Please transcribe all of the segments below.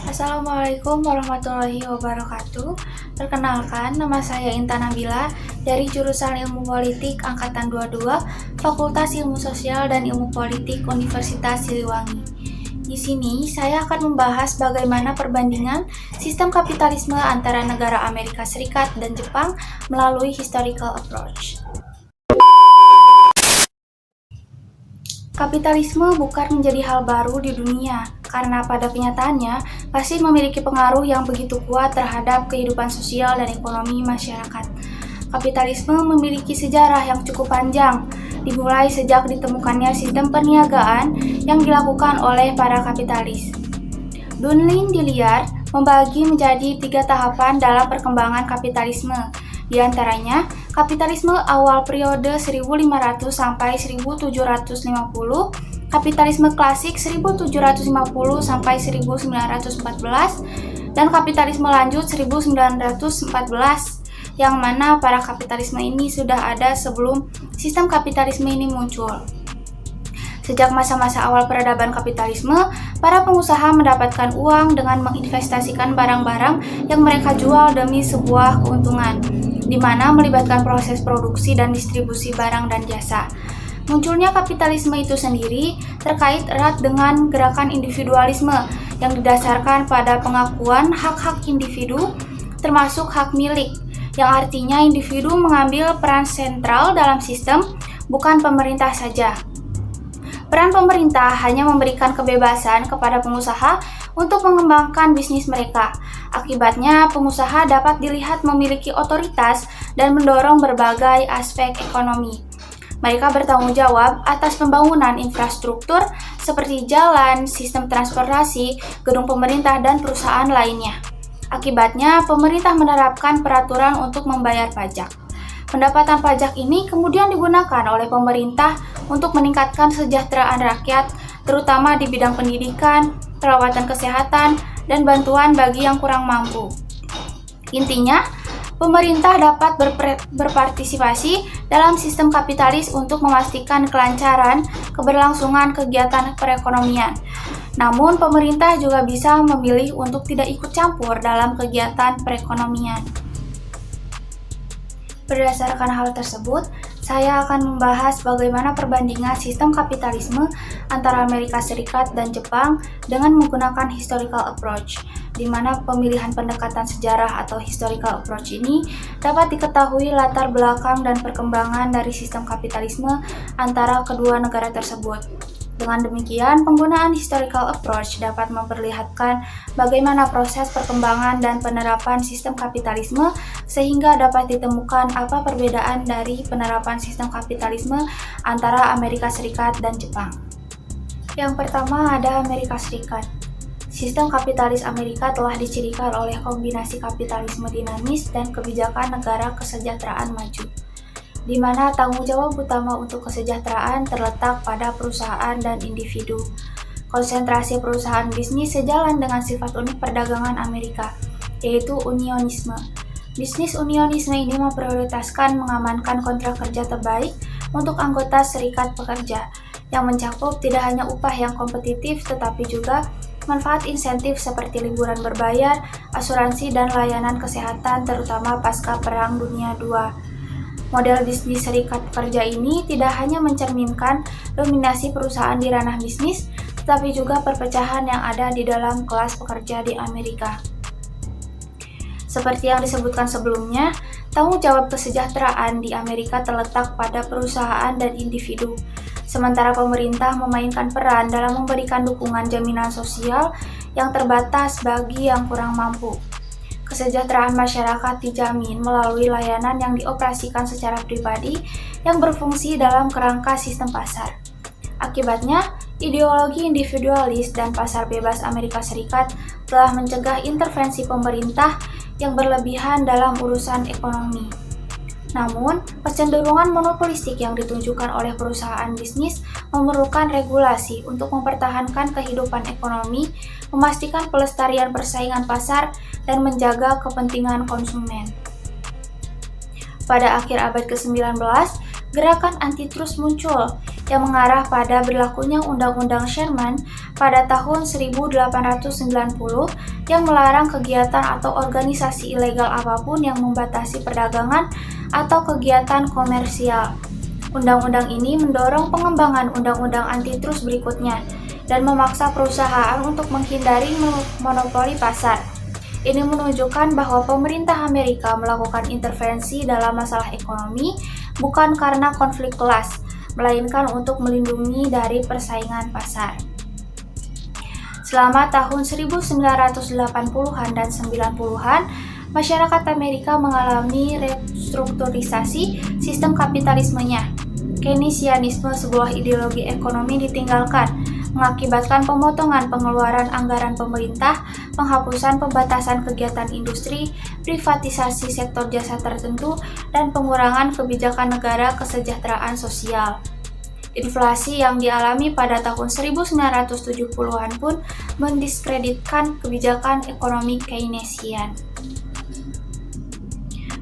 Assalamualaikum warahmatullahi wabarakatuh. Perkenalkan, nama saya Intan Nabila dari jurusan Ilmu Politik Angkatan 22, Fakultas Ilmu Sosial dan Ilmu Politik Universitas Siliwangi. Di sini saya akan membahas bagaimana perbandingan sistem kapitalisme antara negara Amerika Serikat dan Jepang melalui historical approach. Kapitalisme bukan menjadi hal baru di dunia, karena pada kenyataannya pasti memiliki pengaruh yang begitu kuat terhadap kehidupan sosial dan ekonomi masyarakat. Kapitalisme memiliki sejarah yang cukup panjang, dimulai sejak ditemukannya sistem perniagaan yang dilakukan oleh para kapitalis. Dunlin Dilliard membagi menjadi 3 tahapan dalam perkembangan kapitalisme. Di antaranya, kapitalisme awal periode 1500 sampai 1750, kapitalisme klasik 1750 sampai 1914, dan kapitalisme lanjut 1914, yang mana para kapitalisme ini sudah ada sebelum sistem kapitalisme ini muncul. Sejak masa-masa awal peradaban kapitalisme, para pengusaha mendapatkan uang dengan menginvestasikan barang-barang yang mereka jual demi sebuah keuntungan, di mana melibatkan proses produksi dan distribusi barang dan jasa. Munculnya kapitalisme itu sendiri terkait erat dengan gerakan individualisme yang didasarkan pada pengakuan hak-hak individu, termasuk hak milik, yang artinya individu mengambil peran sentral dalam sistem, bukan pemerintah saja. Peran pemerintah hanya memberikan kebebasan kepada pengusaha untuk mengembangkan bisnis mereka. Akibatnya, pengusaha dapat dilihat memiliki otoritas dan mendorong berbagai aspek ekonomi. Mereka bertanggung jawab atas pembangunan infrastruktur seperti jalan, sistem transportasi, gedung pemerintah, dan perusahaan lainnya. Akibatnya, pemerintah menerapkan peraturan untuk membayar pajak. Pendapatan pajak ini kemudian digunakan oleh pemerintah untuk meningkatkan kesejahteraan rakyat, terutama di bidang pendidikan, perawatan kesehatan, dan bantuan bagi yang kurang mampu. Intinya, pemerintah dapat berpartisipasi dalam sistem kapitalis untuk memastikan kelancaran keberlangsungan kegiatan perekonomian. Namun, pemerintah juga bisa memilih untuk tidak ikut campur dalam kegiatan perekonomian. Berdasarkan hal tersebut, saya akan membahas bagaimana perbandingan sistem kapitalisme antara Amerika Serikat dan Jepang dengan menggunakan historical approach, di mana pemilihan pendekatan sejarah atau historical approach ini dapat diketahui latar belakang dan perkembangan dari sistem kapitalisme antara kedua negara tersebut. Dengan demikian, penggunaan historical approach dapat memperlihatkan bagaimana proses perkembangan dan penerapan sistem kapitalisme sehingga dapat ditemukan apa perbedaan dari penerapan sistem kapitalisme antara Amerika Serikat dan Jepang. Yang pertama ada Amerika Serikat. Sistem kapitalis Amerika telah dicirikan oleh kombinasi kapitalisme dinamis dan kebijakan negara kesejahteraan maju, di mana tanggung jawab utama untuk kesejahteraan terletak pada perusahaan dan individu. Konsentrasi perusahaan bisnis sejalan dengan sifat unik perdagangan Amerika, yaitu unionisme. Bisnis unionisme ini memprioritaskan mengamankan kontrak kerja terbaik untuk anggota serikat pekerja, yang mencakup tidak hanya upah yang kompetitif tetapi juga manfaat insentif seperti liburan berbayar, asuransi, dan layanan kesehatan terutama pasca Perang Dunia II. Model bisnis serikat pekerja ini tidak hanya mencerminkan dominasi perusahaan di ranah bisnis, tetapi juga perpecahan yang ada di dalam kelas pekerja di Amerika. Seperti yang disebutkan sebelumnya, tanggung jawab kesejahteraan di Amerika terletak pada perusahaan dan individu, sementara pemerintah memainkan peran dalam memberikan dukungan jaminan sosial yang terbatas bagi yang kurang mampu. Kesejahteraan masyarakat dijamin melalui layanan yang dioperasikan secara pribadi yang berfungsi dalam kerangka sistem pasar. Akibatnya, ideologi individualis dan pasar bebas Amerika Serikat telah mencegah intervensi pemerintah yang berlebihan dalam urusan ekonomi. Namun, kecenderungan monopolistik yang ditunjukkan oleh perusahaan bisnis memerlukan regulasi untuk mempertahankan kehidupan ekonomi, memastikan pelestarian persaingan pasar, dan menjaga kepentingan konsumen. Pada akhir abad ke-19, gerakan antitrust muncul yang mengarah pada berlakunya Undang-Undang Sherman pada tahun 1890 yang melarang kegiatan atau organisasi ilegal apapun yang membatasi perdagangan atau kegiatan komersial. Undang-undang ini mendorong pengembangan undang-undang antitrust berikutnya dan memaksa perusahaan untuk menghindari monopoli pasar. Ini menunjukkan bahwa pemerintah Amerika melakukan intervensi dalam masalah ekonomi bukan karena konflik kelas, melainkan untuk melindungi dari persaingan pasar. Selama tahun 1980-an dan 90-an, masyarakat Amerika mengalami restrukturisasi sistem kapitalismenya. Keynesianisme, sebuah ideologi ekonomi, ditinggalkan, mengakibatkan pemotongan pengeluaran anggaran pemerintah, penghapusan pembatasan kegiatan industri, privatisasi sektor jasa tertentu, dan pengurangan kebijakan negara kesejahteraan sosial. Inflasi yang dialami pada tahun 1970-an pun mendiskreditkan kebijakan ekonomi Keynesian.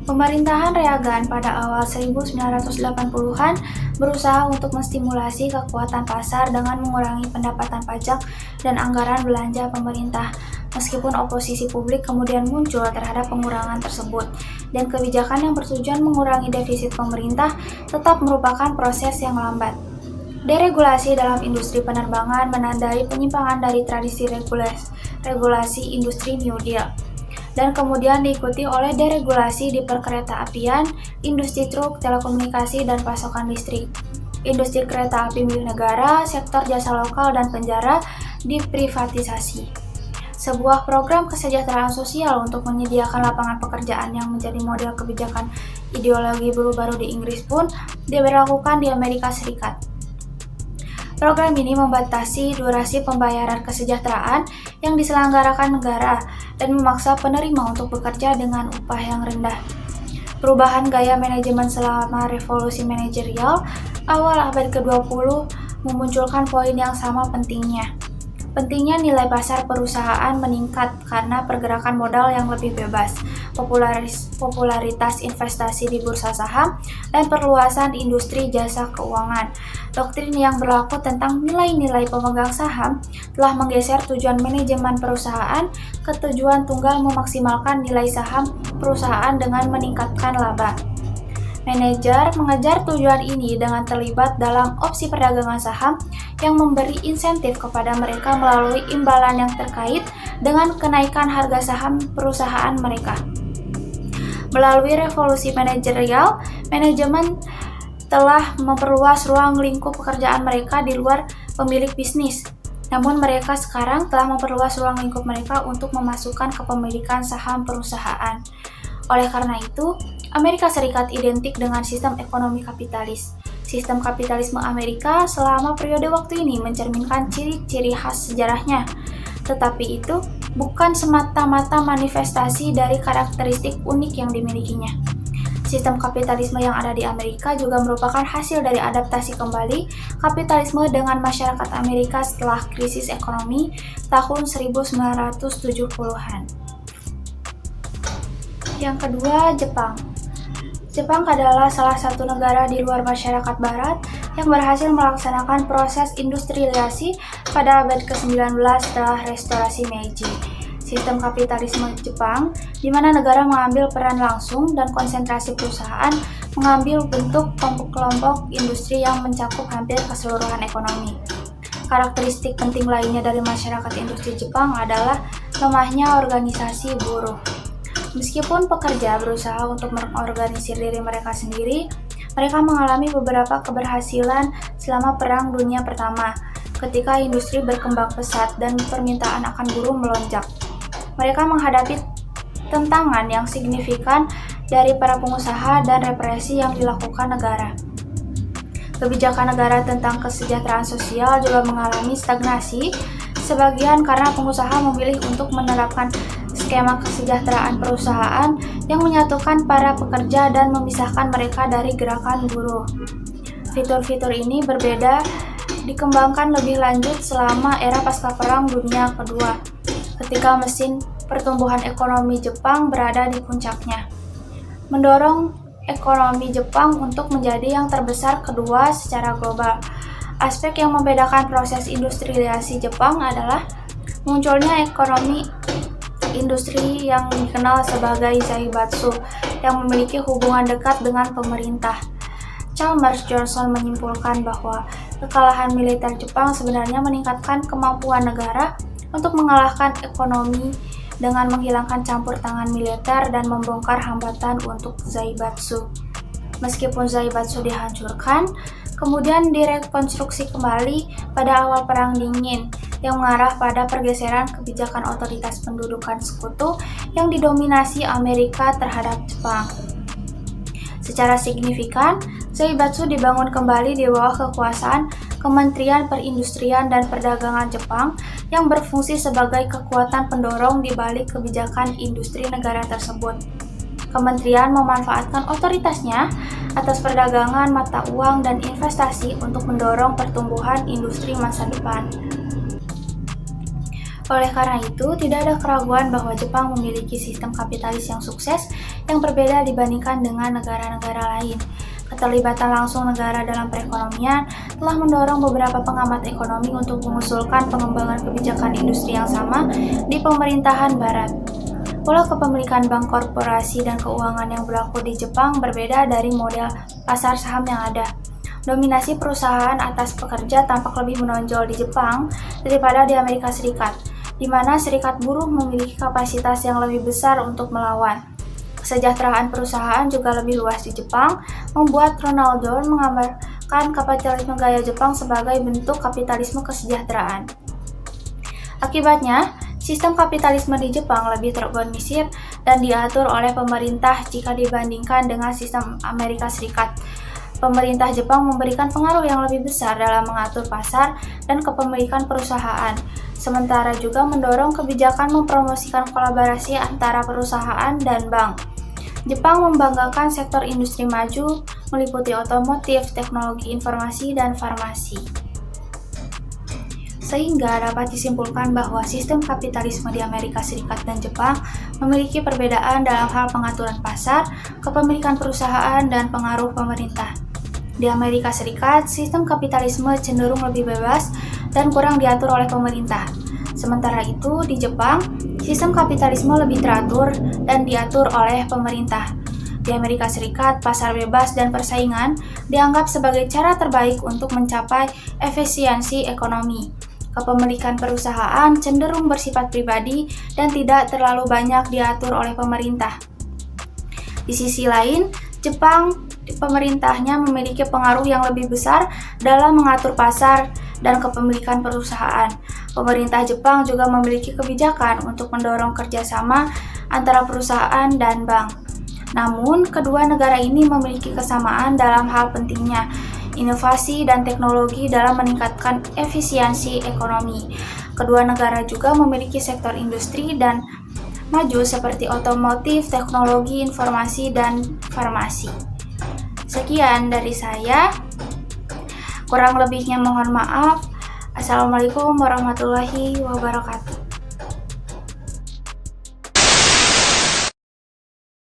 Pemerintahan Reagan pada awal 1980-an berusaha untuk menstimulasi kekuatan pasar dengan mengurangi pendapatan pajak dan anggaran belanja pemerintah. Meskipun oposisi publik kemudian muncul terhadap pengurangan tersebut, dan kebijakan yang bertujuan mengurangi defisit pemerintah tetap merupakan proses yang lambat. Deregulasi dalam industri penerbangan menandai penyimpangan dari tradisi regulasi industri New Deal, dan kemudian diikuti oleh deregulasi di perkereta-apian, industri truk, telekomunikasi, dan pasokan listrik. Industri kereta api milik negara, sektor jasa lokal, dan penjara diprivatisasi. Sebuah program kesejahteraan sosial untuk menyediakan lapangan pekerjaan yang menjadi model kebijakan ideologi buruh baru di Inggris pun diberlakukan di Amerika Serikat. Program ini membatasi durasi pembayaran kesejahteraan yang diselenggarakan negara dan memaksa penerima untuk bekerja dengan upah yang rendah. Perubahan gaya manajemen selama revolusi manajerial awal abad ke-20 memunculkan poin yang sama pentingnya. Pentingnya nilai pasar perusahaan meningkat karena pergerakan modal yang lebih bebas, popularitas investasi di bursa saham, dan perluasan industri jasa keuangan. Doktrin yang berlaku tentang nilai-nilai pemegang saham telah menggeser tujuan manajemen perusahaan ke tujuan tunggal memaksimalkan nilai saham perusahaan dengan meningkatkan laba. Manajer mengejar tujuan ini dengan terlibat dalam opsi perdagangan saham yang memberi insentif kepada mereka melalui imbalan yang terkait dengan kenaikan harga saham perusahaan mereka. Melalui revolusi manajerial, manajemen telah memperluas ruang lingkup pekerjaan mereka di luar pemilik bisnis. Namun mereka sekarang telah memperluas ruang lingkup mereka untuk memasukkan kepemilikan saham perusahaan. Oleh karena itu, Amerika Serikat identik dengan sistem ekonomi kapitalis. Sistem kapitalisme Amerika selama periode waktu ini mencerminkan ciri-ciri khas sejarahnya. Tetapi itu bukan semata-mata manifestasi dari karakteristik unik yang dimilikinya. Sistem kapitalisme yang ada di Amerika juga merupakan hasil dari adaptasi kembali kapitalisme dengan masyarakat Amerika setelah krisis ekonomi tahun 1970-an. Yang kedua, Jepang. Jepang adalah salah satu negara di luar masyarakat barat yang berhasil melaksanakan proses industrialisasi pada abad ke-19 setelah restorasi Meiji. Sistem kapitalisme Jepang, di mana negara mengambil peran langsung dan konsentrasi perusahaan mengambil bentuk kelompok industri yang mencakup hampir keseluruhan ekonomi. Karakteristik penting lainnya dari masyarakat industri Jepang adalah lemahnya organisasi buruh. Meskipun pekerja berusaha untuk mengorganisir diri mereka sendiri, mereka mengalami beberapa keberhasilan selama Perang Dunia Pertama, ketika industri berkembang pesat dan permintaan akan buruh melonjak. Mereka menghadapi tantangan yang signifikan dari para pengusaha dan represi yang dilakukan negara. Kebijakan negara tentang kesejahteraan sosial juga mengalami stagnasi, sebagian karena pengusaha memilih untuk menerapkan skema kesejahteraan perusahaan yang menyatukan para pekerja dan memisahkan mereka dari gerakan buruh. Fitur-fitur ini berbeda dikembangkan lebih lanjut selama era pasca Perang Dunia Kedua, ketika mesin pertumbuhan ekonomi Jepang berada di puncaknya, mendorong ekonomi Jepang untuk menjadi yang terbesar kedua secara global. Aspek yang membedakan proses industrialisasi Jepang adalah munculnya ekonomi industri yang dikenal sebagai zaibatsu yang memiliki hubungan dekat dengan pemerintah. Chalmers Johnson menyimpulkan bahwa kekalahan militer Jepang sebenarnya meningkatkan kemampuan negara untuk mengalahkan ekonomi dengan menghilangkan campur tangan militer dan membongkar hambatan untuk zaibatsu. Meskipun zaibatsu dihancurkan, kemudian direkonstruksi kembali pada awal Perang Dingin yang mengarah pada pergeseran kebijakan otoritas pendudukan sekutu yang didominasi Amerika terhadap Jepang. Secara signifikan, zaibatsu dibangun kembali di bawah kekuasaan Kementerian Perindustrian dan Perdagangan Jepang yang berfungsi sebagai kekuatan pendorong di balik kebijakan industri negara tersebut. Kementerian memanfaatkan otoritasnya atas perdagangan mata uang dan investasi untuk mendorong pertumbuhan industri masa depan. Oleh karena itu, tidak ada keraguan bahwa Jepang memiliki sistem kapitalis yang sukses yang berbeda dibandingkan dengan negara-negara lain. Keterlibatan langsung negara dalam perekonomian telah mendorong beberapa pengamat ekonomi untuk mengusulkan pengembangan kebijakan industri yang sama di pemerintahan Barat. Pola kepemilikan bank, korporasi, dan keuangan yang berlaku di Jepang berbeda dari model pasar saham yang ada. Dominasi perusahaan atas pekerja tampak lebih menonjol di Jepang daripada di Amerika Serikat, di mana serikat buruh memiliki kapasitas yang lebih besar untuk melawan. Kesejahteraan perusahaan juga lebih luas di Jepang, membuat Ronald Dorn menggambarkan kapitalisme gaya Jepang sebagai bentuk kapitalisme kesejahteraan. Akibatnya, sistem kapitalisme di Jepang lebih terorganisir dan diatur oleh pemerintah jika dibandingkan dengan sistem Amerika Serikat. Pemerintah Jepang memberikan pengaruh yang lebih besar dalam mengatur pasar dan kepemilikan perusahaan, sementara juga mendorong kebijakan mempromosikan kolaborasi antara perusahaan dan bank. Jepang membanggakan sektor industri maju, meliputi otomotif, teknologi informasi, dan farmasi. Sehingga dapat disimpulkan bahwa sistem kapitalisme di Amerika Serikat dan Jepang memiliki perbedaan dalam hal pengaturan pasar, kepemilikan perusahaan, dan pengaruh pemerintah. Di Amerika Serikat, sistem kapitalisme cenderung lebih bebas dan kurang diatur oleh pemerintah. Sementara itu, di Jepang, sistem kapitalisme lebih teratur dan diatur oleh pemerintah. Di Amerika Serikat, pasar bebas dan persaingan dianggap sebagai cara terbaik untuk mencapai efisiensi ekonomi. Kepemilikan perusahaan cenderung bersifat pribadi dan tidak terlalu banyak diatur oleh pemerintah. Di sisi lain, Jepang pemerintahnya memiliki pengaruh yang lebih besar dalam mengatur pasar dan kepemilikan perusahaan. Pemerintah Jepang juga memiliki kebijakan untuk mendorong kerjasama antara perusahaan dan bank. Namun, kedua negara ini memiliki kesamaan dalam hal pentingnya inovasi dan teknologi dalam meningkatkan efisiensi ekonomi. Kedua negara juga memiliki sektor industri dan maju seperti otomotif, teknologi informasi, dan farmasi. Sekian dari saya. Kurang lebihnya mohon maaf. Assalamualaikum warahmatullahi wabarakatuh.